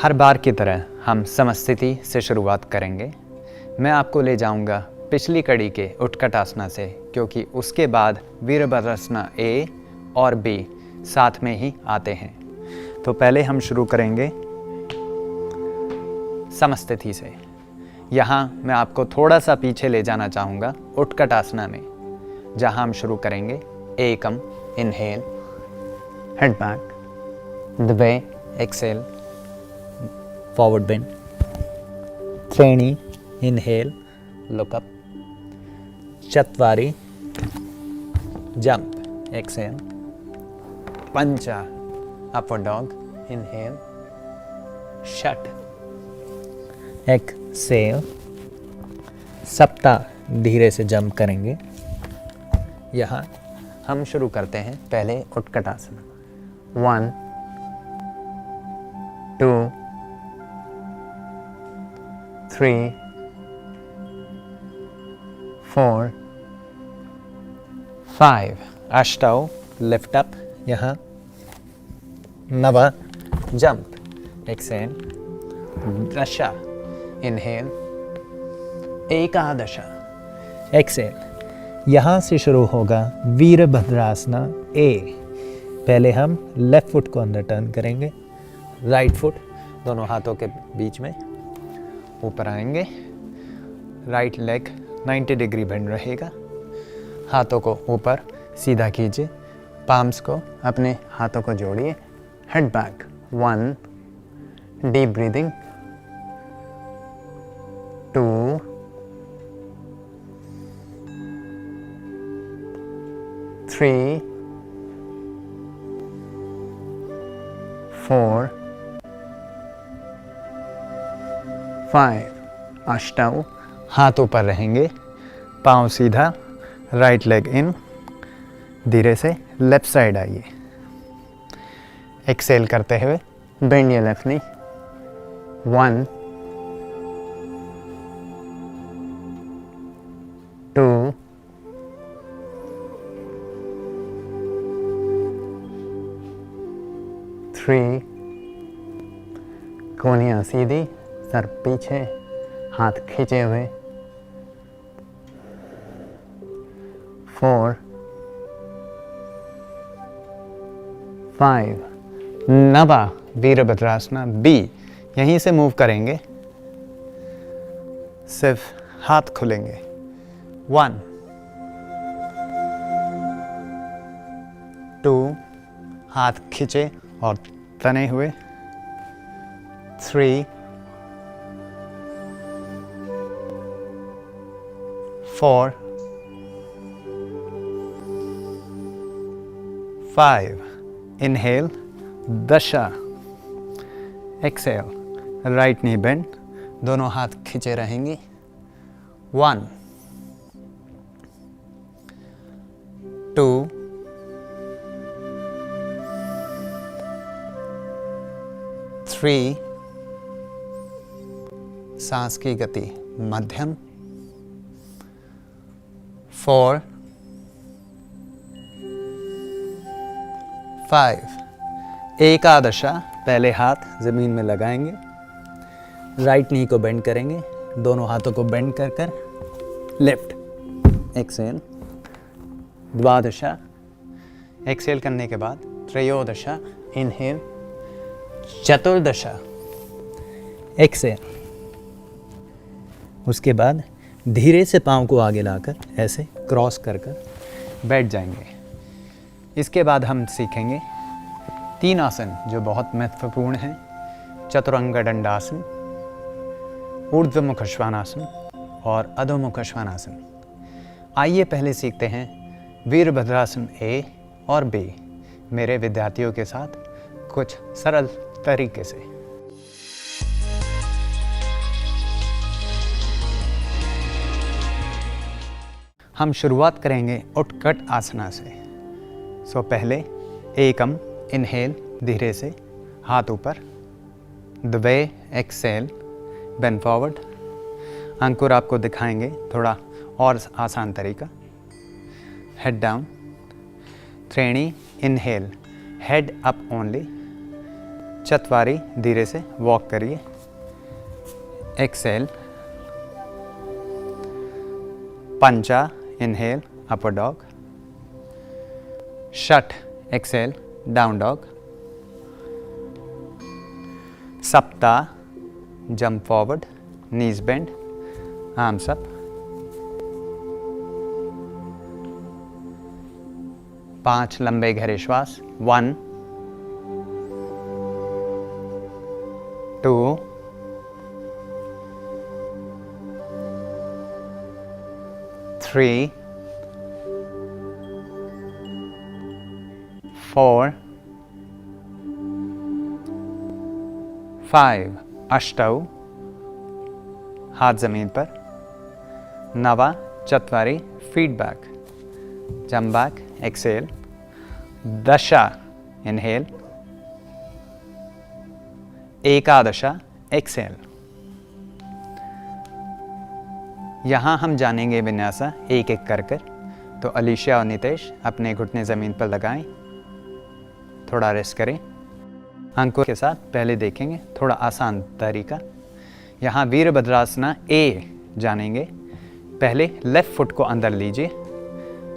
हर बार की तरह हम समस्थिति से शुरुआत करेंगे। मैं आपको ले जाऊंगा पिछली कड़ी के उत्कट आसना से, क्योंकि उसके बाद वीरभद्रासना ए और बी साथ में ही आते हैं। तो पहले हम शुरू करेंगे समस्थिति से। यहाँ मैं आपको थोड़ा सा पीछे ले जाना चाहूँगा उत्कट आसना में, जहाँ हम शुरू करेंगे एकम, इनहेल, हेड बैक, द्वे, एक्सेल, forward bend, त्रीणि, inhale, look up, चत्वारि, jump, exhale, पंचा, upward dog, inhale, षट, exhale, सप्ता, धीरे से जंप करेंगे। यहाँ हम शुरू करते हैं पहले उत्कट आसना। 1 2 3 4 5 अष्टौ, लिफ्ट अप, यहाँ नव, जंप, एक्सेल, दश, इनहेल, एकादश, एक्सेल। यहाँ से शुरू होगा वीरभद्रासना ए। पहले हम लेफ्ट फुट को अंदर टर्न करेंगे, राइट फुट दोनों हाथों के बीच में ऊपर आएंगे, राइट लेग 90 डिग्री बेंड रहेगा। हाथों को ऊपर सीधा कीजिए, पाम्स को अपने हाथों को जोड़िए, हेड बैक, 1 डीप ब्रीदिंग, 2 3 4 5 अष्टौ, हाथ ऊपर रहेंगे, पाँव सीधा, राइट लेग इन, धीरे से लेफ्ट साइड आइए। एक्सेल करते हुए बेंड योर लेफ्ट नी, 1 2 3 कोहनियाँ सीधी, सर पीछे, हाथ खींचे हुए, 4 5 नवा वीरभद्रासना बी। यहीं से मूव करेंगे, सिर्फ हाथ खुलेंगे, 1 2 हाथ खींचे और तने हुए, 3 4 5 इनहेल, दशा, एक्सेल, राइट नी बेंड, दोनों हाथ खींचे रहेंगे, 1 2 3 सांस की गति मध्यम, 4 5 एकादशा। पहले हाथ जमीन में लगाएंगे, राइट नी को बेंड करेंगे, दोनों हाथों को बेंड कर कर लेफ्ट, एक्सेल, द्वादशा, एक्सेल करने के बाद त्रयोदशा, इनहेल, चतुर्दशा, एक्सेल। उसके बाद धीरे से पाँव को आगे लाकर ऐसे क्रॉस कर कर बैठ जाएंगे। इसके बाद हम सीखेंगे 3 आसन जो बहुत महत्वपूर्ण हैं, चतुरंग दंडासन, ऊर्ध्वमुख श्वानासन और अधोमुख श्वानासन। आइए पहले सीखते हैं वीरभद्रासन ए और बी मेरे विद्यार्थियों के साथ कुछ सरल तरीके से। हम शुरुआत करेंगे उत्कट आसना से। पहले एकम, इनहेल, धीरे से हाथ ऊपर, द्वे, एक्सेल, बेंड फॉरवर्ड। अंकुर आपको दिखाएंगे थोड़ा और आसान तरीका, हेड डाउन, त्रीणि, इनहेल, हेड अप ओनली, चत्वारी धीरे से वॉक करिए। एक्सेल, पंचा इनहेल अपर डॉग, षट एक्सेल डाउन डॉग, सप्ता जंप फॉरवर्ड, नीज बेंड, आर्म्स अप, 5 लंबे गहरे श्वास। 1 2 3 4 5 अष्टौ, हाथ जमीन पर। 9 चत्वारी feet back, jump back exhale. 10 inhale, एकादश एक्सेल। यहाँ हम जानेंगे विन्यासा एक एक कर कर। तो अलीशिया और नितेश अपने घुटने ज़मीन पर लगाएं, थोड़ा रेस्ट करें। अंकुर के साथ पहले देखेंगे थोड़ा आसान तरीका। यहाँ वीरभद्रासना ए जानेंगे। पहले लेफ़्ट फुट को अंदर लीजिए,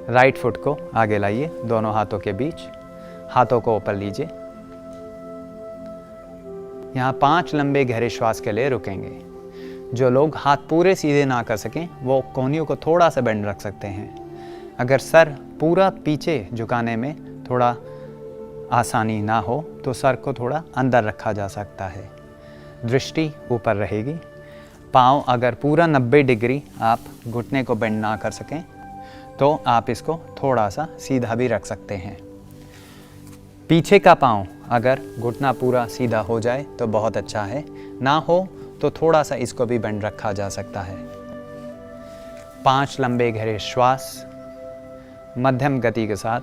राइट फुट को आगे लाइए दोनों हाथों के बीच, हाथों को ऊपर लीजिए। यहाँ 5 लंबे गहरे श्वास के लिए रुकेंगे। जो लोग हाथ पूरे सीधे ना कर सकें वो कोहनियों को थोड़ा सा बेंड रख सकते हैं। अगर सर पूरा पीछे झुकाने में थोड़ा आसानी ना हो तो सर को थोड़ा अंदर रखा जा सकता है, दृष्टि ऊपर रहेगी। पाँव अगर पूरा 90 डिग्री आप घुटने को बेंड ना कर सकें तो आप इसको थोड़ा सा सीधा भी रख सकते हैं। पीछे का पाँव अगर घुटना पूरा सीधा हो जाए तो बहुत अच्छा है, ना हो तो थोड़ा सा इसको भी बेंड रखा जा सकता है। 5 लंबे गहरे श्वास मध्यम गति के साथ।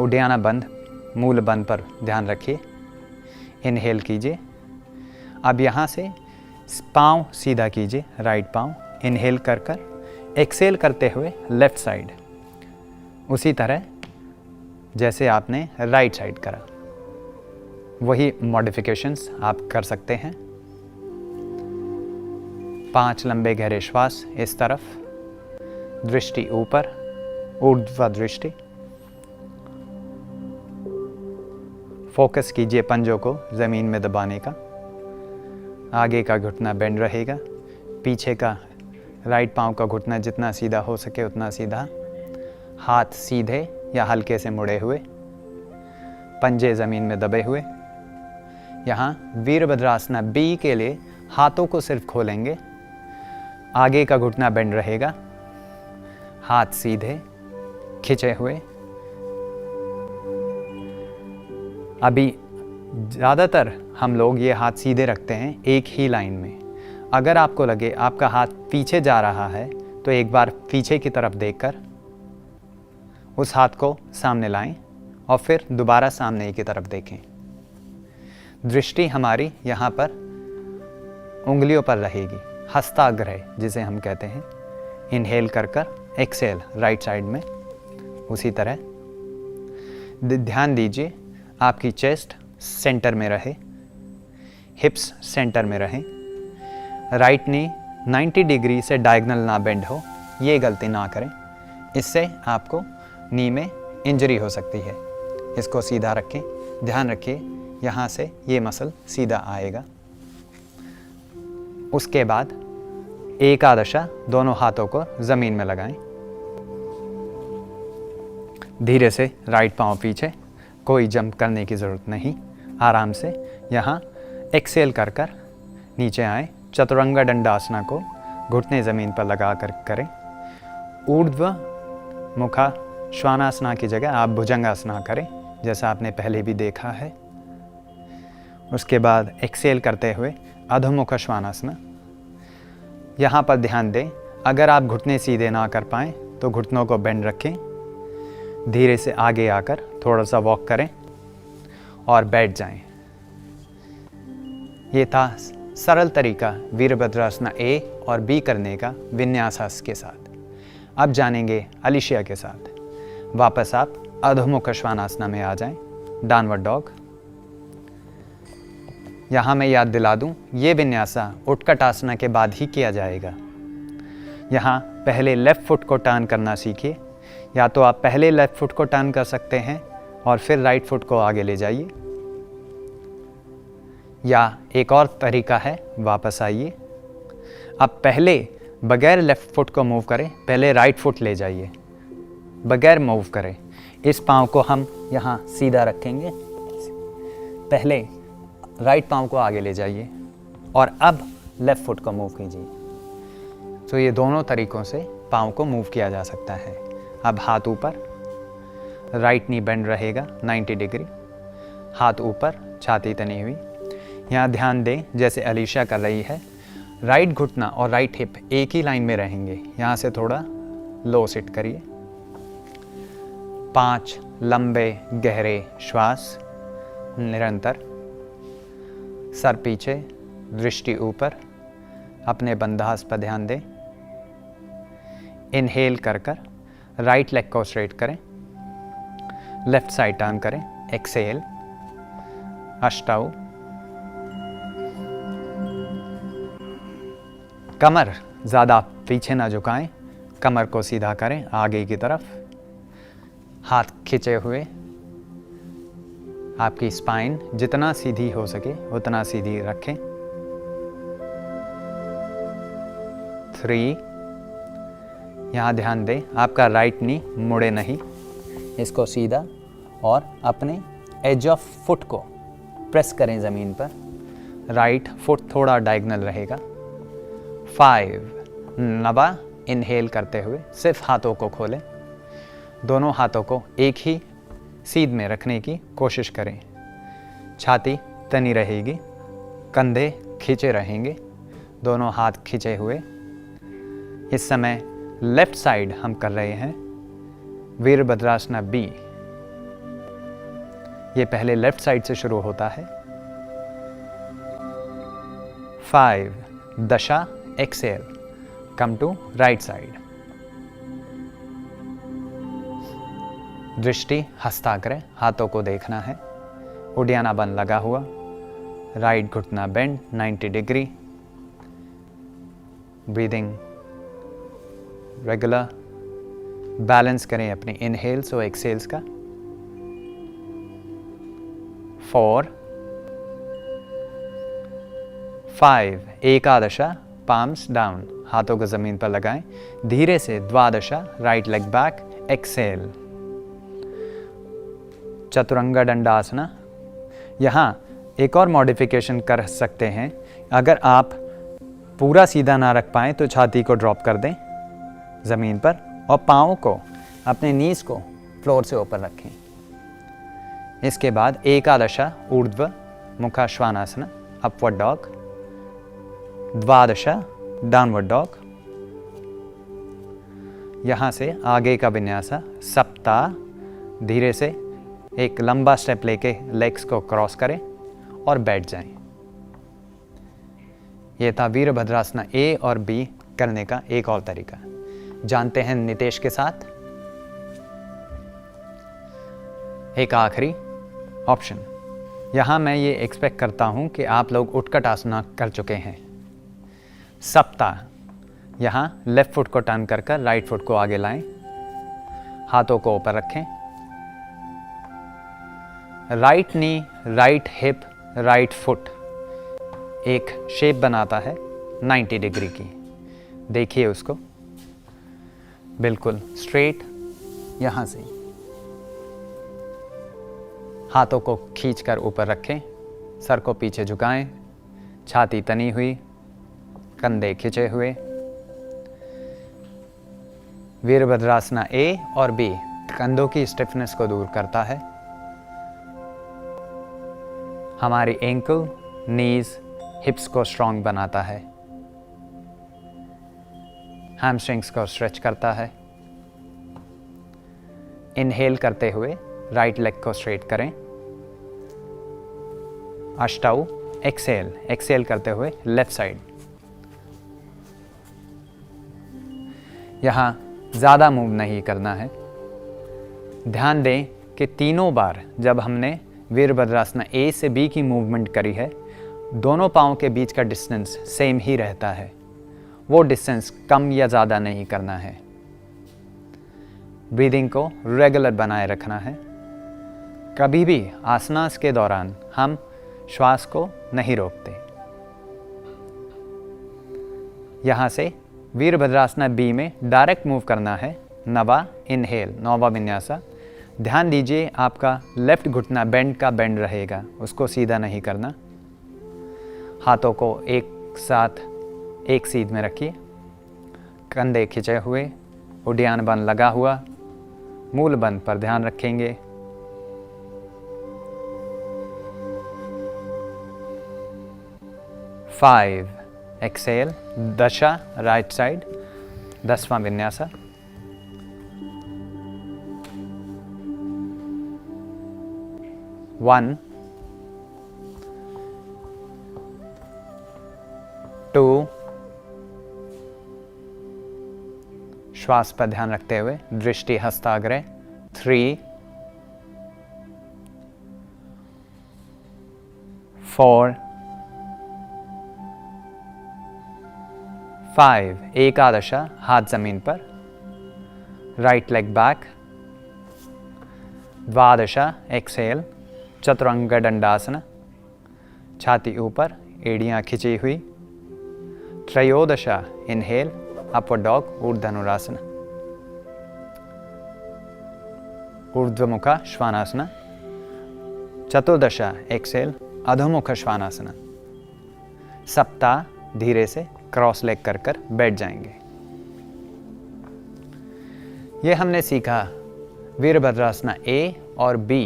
उड्याना बंद, मूल बंद पर ध्यान रखिए। इनहेल कीजिए। अब यहाँ से पाँव सीधा कीजिए, राइट पाँव इनहेल कर कर एक्सेल करते हुए लेफ्ट साइड, उसी तरह जैसे आपने राइट साइड करा, वही मॉडिफिकेशंस आप कर सकते हैं। 5 लंबे गहरे श्वास इस तरफ, दृष्टि ऊपर, ऊर्ध्व दृष्टि। फोकस कीजिए पंजों को ज़मीन में दबाने का। आगे का घुटना बेंड रहेगा, पीछे का राइट पाँव का घुटना जितना सीधा हो सके उतना सीधा, हाथ सीधे या हल्के से मुड़े हुए, पंजे ज़मीन में दबे हुए। यहाँ वीरभद्रासना बी के लिए हाथों को सिर्फ खोलेंगे, आगे का घुटना बेंड रहेगा, हाथ सीधे खिंचे हुए। अभी ज़्यादातर हम लोग ये हाथ सीधे रखते हैं एक ही लाइन में। अगर आपको लगे आपका हाथ पीछे जा रहा है तो एक बार पीछे की तरफ देखकर उस हाथ को सामने लाएं और फिर दोबारा सामने की तरफ देखें। दृष्टि हमारी यहाँ पर उंगलियों पर रहेगी, हस्ताग्रह जिसे हम कहते हैं। इनहेल कर कर एक्सेल राइट साइड में, उसी तरह ध्यान दीजिए आपकी चेस्ट सेंटर में रहे, हिप्स सेंटर में रहें, राइट नी 90 डिग्री से डायगोनल ना बेंड हो, ये गलती ना करें, इससे आपको नी में इंजरी हो सकती है। इसको सीधा रखें, ध्यान रखिए यहाँ से ये मसल सीधा आएगा। उसके बाद एकादशा दोनों हाथों को ज़मीन में लगाएं। धीरे से राइट पाँव पीछे, कोई जंप करने की ज़रूरत नहीं, आराम से यहाँ एक्सेल कर कर नीचे आए। चतुरंगा दंडासना को घुटने ज़मीन पर लगा कर करें। ऊर्ध्व मुखा श्वानासना की जगह आप भुजंगासना करें, जैसा आपने पहले भी देखा है। उसके बाद एक्सेल करते हुए अधोमुख श्वानासना। यहाँ पर ध्यान दें, अगर आप घुटने सीधे ना कर पाएँ तो घुटनों को बेंड रखें, धीरे से आगे आकर थोड़ा सा वॉक करें और बैठ जाएं। ये था सरल तरीका वीरभद्रासना ए और बी करने का विन्यास के साथ। अब जानेंगे अलीशिया के साथ। वापस आप अधोमुख श्वानासना में आ जाएं, डाउनवर्ड डॉग। यहाँ मैं याद दिला दूँ, ये विन्यासा उत्कटासना के बाद ही किया जाएगा। यहाँ पहले लेफ़्ट फुट को टर्न करना सीखिए। या तो आप पहले लेफ़्ट फुट को टर्न कर सकते हैं और फिर राइट फुट को आगे ले जाइए, या एक और तरीका है, वापस आइए। अब पहले बगैर लेफ़्ट फुट को मूव करें, पहले राइट फुट ले जाइए, बगैर मूव करें। इस पाँव को हम यहाँ सीधा रखेंगे, पहले राइट पाँव को आगे ले जाइए और अब लेफ़्ट फुट को मूव कीजिए। तो ये दोनों तरीक़ों से पाँव को मूव किया जा सकता है। अब हाथ ऊपर, राइट नी बेंड रहेगा 90 डिग्री, हाथ ऊपर, छाती तनी हुई। यहाँ ध्यान दें, जैसे अलीशा कर रही है, राइट घुटना और राइट हिप एक ही लाइन में रहेंगे। यहाँ से थोड़ा लो सिट करिए। 5 लंबे गहरे श्वास निरंतर, सर पीछे, दृष्टि ऊपर, अपने बंधास पर ध्यान दें। इनहेल कर कर राइट लेग को स्ट्रेट करें, लेफ्ट साइड टर्न करें। एक्सेल, अष्टाऊ। कमर ज़्यादा पीछे ना झुकाएं, कमर को सीधा करें आगे की तरफ, हाथ खिंचे हुए। आपकी स्पाइन जितना सीधी हो सके उतना सीधी रखें। 3, यहाँ ध्यान दें, आपका राइट नी मुड़े नहीं, इसको सीधा और अपने एज ऑफ फुट को प्रेस करें ज़मीन पर। राइट फुट थोड़ा डायगोनल रहेगा। 5 नवा इनहेल करते हुए सिर्फ हाथों को खोलें, दोनों हाथों को एक ही सीध में रखने की कोशिश करें। छाती तनी रहेगी, कंधे खींचे रहेंगे, दोनों हाथ खींचे हुए। इस समय लेफ्ट साइड हम कर रहे हैं वीरभद्रासना बी। ये पहले लेफ्ट साइड से शुरू होता है। 5 दशा एक्सेल, कम टू राइट साइड। दृष्टि हस्ताग्र, हाथों को देखना है। उडियाना बन लगा हुआ, राइट घुटना bend 90 degree. Breathing regular, balance करें अपने इनहेल्स और एक्सेल्स का। 4 5 एकादशा, पाम्स डाउन, हाथों को जमीन पर लगाएं। धीरे से द्वादशा, right leg back, exhale. Chaturanga Dandasana. यहाँ एक और मॉडिफिकेशन कर सकते हैं। अगर आप पूरा सीधा ना रख पाएँ तो छाती को ड्रॉप कर दें ज़मीन पर और पाँव को, अपने नीज को फ्लोर से ऊपर रखें। इसके बाद एकादशा ऊर्ध्व मुखाश्वानासना, अपवर्ड डॉग। द्वादशा डाउनवर्ड डॉग। यहाँ से आगे का विन्यासा सप्ताह, धीरे से एक लंबा स्टेप लेके लेग्स को क्रॉस करें और बैठ जाएं। ये था वीरभद्रासना ए और बी करने का एक और तरीका। जानते हैं नितेश के साथ एक आखिरी ऑप्शन। यहाँ मैं ये एक्सपेक्ट करता हूँ कि आप लोग उत्कट आसना कर चुके हैं। सप्ताह, यहाँ लेफ्ट फुट को टर्न कर कर राइट फुट को आगे लाएं, हाथों को ऊपर रखें। Right knee, right hip, right foot एक शेप बनाता है 90 डिग्री की। देखिए उसको बिल्कुल स्ट्रेट। यहाँ से हाथों को खींचकर ऊपर रखें, सर को पीछे झुकाएं, छाती तनी हुई, कंधे खिंचे हुए। वीरभद्रासना ए और बी कंधों की स्टिफनेस को दूर करता है, हमारी एंकल, नीज, हिप्स को स्ट्रॉन्ग बनाता है, हैमस्ट्रिंग्स को स्ट्रेच करता है। इनहेल करते हुए राइट लेग को स्ट्रेट करें। अष्टाऊ एक्सेल, एक्सेल करते हुए लेफ्ट साइड। यहाँ ज़्यादा मूव नहीं करना है। ध्यान दें कि तीनों बार जब हमने वीरभद्रासना ए से बी की मूवमेंट करी है, दोनों पाँव के बीच का डिस्टेंस सेम ही रहता है, वो डिस्टेंस कम या ज़्यादा नहीं करना है। ब्रीदिंग को रेगुलर बनाए रखना है। कभी भी आसनास के दौरान हम श्वास को नहीं रोकते। यहाँ से वीरभद्रासना बी में डायरेक्ट मूव करना है। नवा इनहेल, नौवा विन्यासा। ध्यान दीजिए आपका लेफ्ट घुटना बेंड का बेंड रहेगा, उसको सीधा नहीं करना। हाथों को एक साथ एक सीध में रखिए, कंधे खिंचे हुए, उड्डयन बंद लगा हुआ, मूल बंद पर ध्यान रखेंगे। फाइव, एक्सेल, दशा right side, 10वां vinyasa. One, to, श्वास पर ध्यान रखते हुए दृष्टि हस्ताग्र। 3, 4, 5, एकादशा, हाथ जमीन पर, राइट लेग बैक। द्वादशा, एक्सेल, चतुरंग दंडासन, छाती ऊपर, एड़ियां खिंची हुई। त्रयोदशा, inhale, upward dog, ऊर्ध्वधनुरासन। ऊर्ध्वमुख Shvanasana. चतुर्दशा, Excel, अधोमुख Shvanasana. सप्ताह धीरे से क्रॉस लेग कर कर बैठ जाएंगे। ये हमने सीखा वीरभद्रासना ए और बी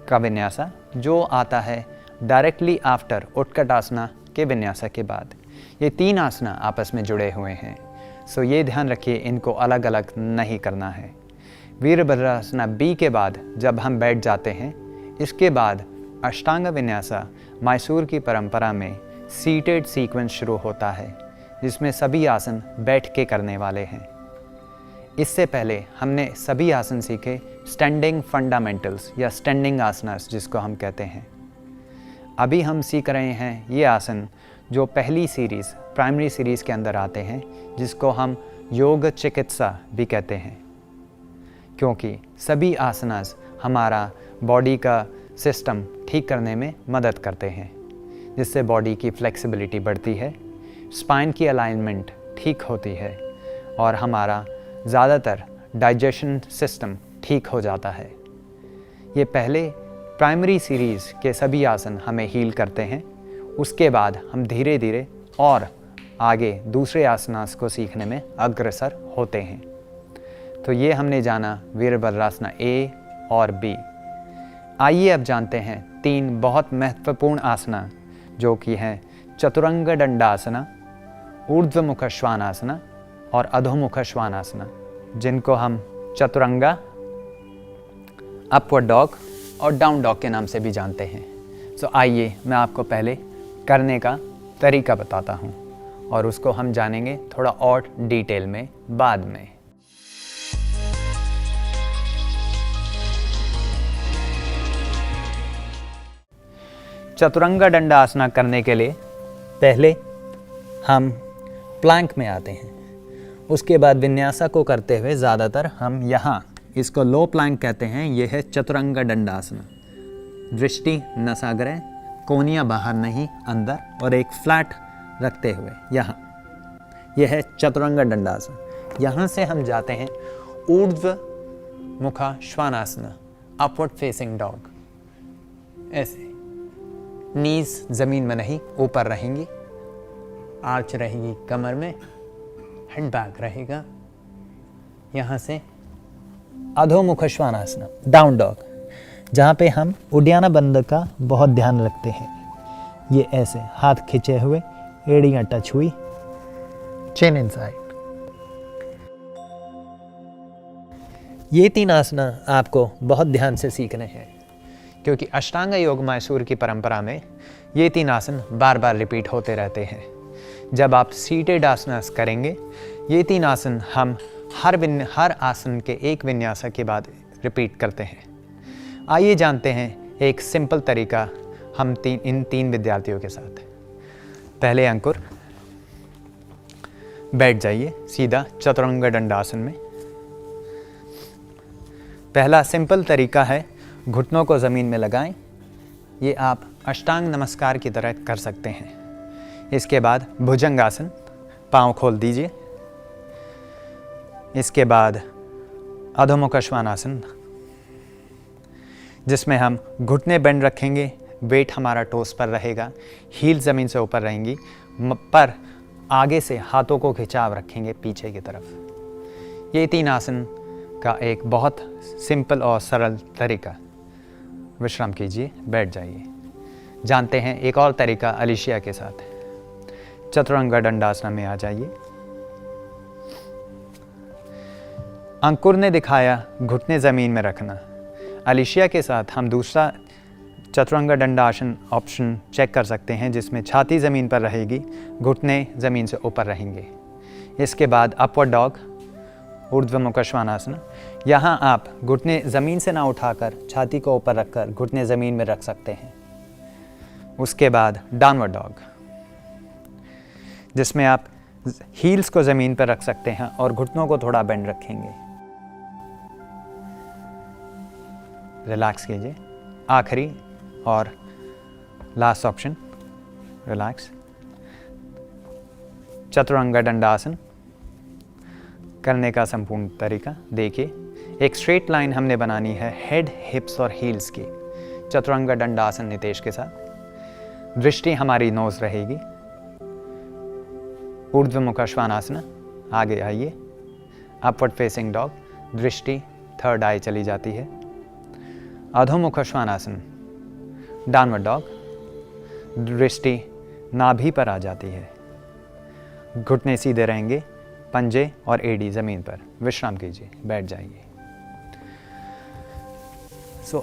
का विन्यासा, जो आता है डायरेक्टली आफ्टर उत्कटासना के विन्यासा के बाद। ये 3 आसना आपस में जुड़े हुए हैं, सो ये ध्यान रखिए इनको अलग अलग नहीं करना है। वीरभद्रासना बी के बाद जब हम बैठ जाते हैं, इसके बाद अष्टांग विन्यासा मैसूर की परंपरा में सीटेड सीक्वेंस शुरू होता है, जिसमें सभी आसन बैठ के करने वाले हैं। इससे पहले हमने सभी आसन सीखे स्टैंडिंग फंडामेंटल्स या स्टैंडिंग आसनास जिसको हम कहते हैं। अभी हम सीख रहे हैं ये आसन जो पहली सीरीज़, प्राइमरी सीरीज़ के अंदर आते हैं, जिसको हम योग चिकित्सा भी कहते हैं, क्योंकि सभी आसनास हमारा बॉडी का सिस्टम ठीक करने में मदद करते हैं, जिससे बॉडी की फ्लेक्सिबिलिटी बढ़ती है, स्पाइन की अलाइनमेंट ठीक होती है और हमारा ज़्यादातर डाइजेशन सिस्टम ठीक हो जाता है। ये पहले प्राइमरी सीरीज़ के सभी आसन हमें हील करते हैं। उसके बाद हम धीरे धीरे और आगे दूसरे आसनास को सीखने में अग्रसर होते हैं। तो ये हमने जाना वीरभद्रासना ए और बी। आइए अब जानते हैं 3 बहुत महत्वपूर्ण आसना, जो कि हैं चतुरंग दंडासना, ऊर्ध्वमुख श्वानासना और अधोमुख श्वानासना, जिनको हम चतुरंगा, अपवर्ड डॉग और डाउन डॉग के नाम से भी जानते हैं। सो आइए मैं आपको पहले करने का तरीका बताता हूँ और उसको हम जानेंगे थोड़ा और डिटेल में बाद में। चतुरंग दंडासना करने के लिए पहले हम प्लैंक में आते हैं। उसके बाद विन्यासा को करते हुए ज़्यादातर हम यहाँ, इसको लो प्लैंक कहते हैं, ये है चतुरंग दंडासना। दृष्टि नसाग्र, कोनियाँ बाहर नहीं अंदर, और एक फ्लैट रखते हुए यहाँ, यह है चतुरंग दंडासन। यहाँ से हम जाते हैं ऊर्ध्व मुखा श्वानासना, अपवर्ड फेसिंग डॉग। ऐसे नीज जमीन में नहीं, ऊपर रहेंगी, आर्च रहेगी कमर में, हेड बैक रहेगा। यहाँ से अधोमुख श्वानासना, डाउन डॉग, जहाँ पे हम उड्डयन बंद का बहुत ध्यान रखते हैं। ये ऐसे हाथ खींचे हुए, एड़ियाँ टच हुई, चिन इनसाइड। ये 3 आसना आपको बहुत ध्यान से सीखने हैं, क्योंकि अष्टांग योग मैसूर की परंपरा में ये 3 आसन बार बार रिपीट होते रहते हैं। जब आप सीटेड आसनास करेंगे, ये 3 आसन हम हर आसन के एक विन्यासा के बाद रिपीट करते हैं। आइए जानते हैं एक सिंपल तरीका हम इन 3 विद्यार्थियों के साथ। पहले अंकुर, बैठ जाइए सीधा चतुरंग दंडासन में। पहला सिंपल तरीका है, घुटनों को ज़मीन में लगाएं। ये आप अष्टांग नमस्कार की तरह कर सकते हैं। इसके बाद भुजंगासन, पाँव खोल दीजिए। इसके बाद अधोमुख श्वानासन, जिसमें हम घुटने बेंड रखेंगे, वेट हमारा टोस पर रहेगा, हील ज़मीन से ऊपर रहेंगी, पर आगे से हाथों को खिंचाव रखेंगे पीछे की तरफ। ये 3 आसन का एक बहुत सिंपल और सरल तरीका। विश्राम कीजिए, बैठ जाइए। जानते हैं एक और तरीका अलिशिया के साथ। चतुरंग दंडासन में आ जाइए। अंकुर ने दिखाया घुटने ज़मीन में रखना। अलिशिया के साथ हम दूसरा चतुरंग दंडासन ऑप्शन चेक कर सकते हैं, जिसमें छाती ज़मीन पर रहेगी, घुटने ज़मीन से ऊपर रहेंगे। इसके बाद अपवर्ड डॉग, ऊर्ध्वमुख श्वानासन। यहाँ आप घुटने ज़मीन से ना उठाकर छाती को ऊपर रखकर घुटने ज़मीन में रख सकते हैं। उसके बाद डाउनवर्ड डॉग, जिसमें आप हील्स को ज़मीन पर रख सकते हैं और घुटनों को थोड़ा बेंड रखेंगे। रिलैक्स कीजिए। आखिरी और लास्ट ऑप्शन, रिलैक्स। चतुरंग दंडासन करने का संपूर्ण तरीका देखिए। एक स्ट्रेट लाइन हमने बनानी है हेड, हिप्स और हील्स की, चतुरंग दंडासन नितेश के साथ। दृष्टि हमारी नोज रहेगी। ऊर्ध्वमुख श्वानासन, आगे आइए। अपवर्ड फेसिंग डॉग, दृष्टि थर्ड आई चली जाती है। अधोमुख श्वानासन, डाउनवर्ड डॉग, दृष्टि नाभि पर आ जाती है। घुटने सीधे रहेंगे, पंजे और एड़ी ज़मीन पर। विश्राम कीजिए, बैठ जाइए।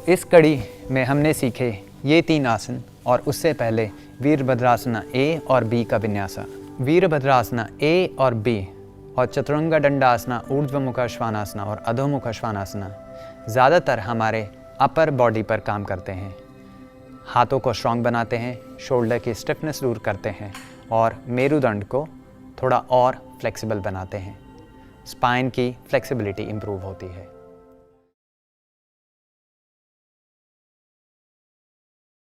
इस कड़ी में हमने सीखे ये 3 आसन, और उससे पहले वीरभद्रासना ए और बी का विन्यासा। वीरभद्रासना ए और बी और चतुरंग दंडासना, ऊर्ध्वमुख श्वानासना और अधोमुख श्वानासना ज़्यादातर हमारे अपर बॉडी पर काम करते हैं। हाथों को स्ट्रॉन्ग बनाते हैं, शोल्डर की स्टिफनेस दूर करते हैं और मेरुदंड को थोड़ा और फ्लेक्सिबल बनाते हैं। स्पाइन की फ्लेक्सिबिलिटी इंप्रूव होती है।